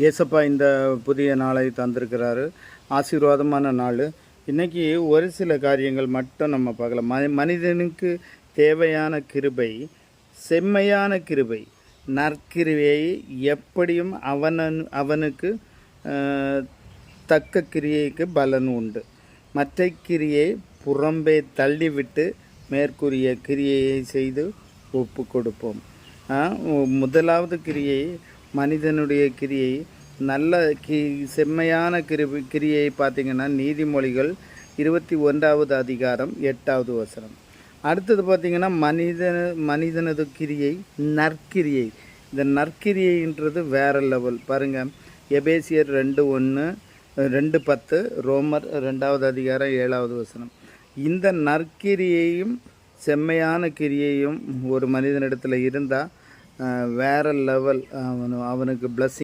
ஏசப்பா இந்த புதிய நாளை தந்திருக்கிறாரு. ஆசீர்வாதமான நாள். இன்றைக்கி ஒரு சில காரியங்கள் மட்டும் நம்ம பார்க்கலாம். மனிதனுக்கு தேவையான கிருபை, செம்மையான கிருபை, நற்கிருபையை எப்படியும் அவனுக்கு தக்க கிரியைக்கு பலன் உண்டு. மற்ற கிரியை புறம்பே தள்ளிவிட்டு மேற்கூறிய கிரியையை செய்து ஒப்பு கொடுப்போம். முதலாவது கிரியை மனிதனுடைய கிரியை நல்ல செம்மையான கிரியை பார்த்திங்கன்னா நீதிமொழிகள் 21வது அதிகாரம் 8வது வசனம். அடுத்தது பார்த்திங்கன்னா மனிதனது கிரியை நற்கிரியை. இந்த நற்கிரியைன்றது வேறு லெவல் பாருங்கள். எபேசியர் 2:1 2:10, ரோமர் 2வது அதிகாரம் 7வது வசனம். இந்த நற்கிரியையும் செம்மையான கிரியையும் ஒரு மனிதனிடத்தில் இருந்தால் வேறு லெவல். அவனுக்கு பிளஸ்ஸிங்.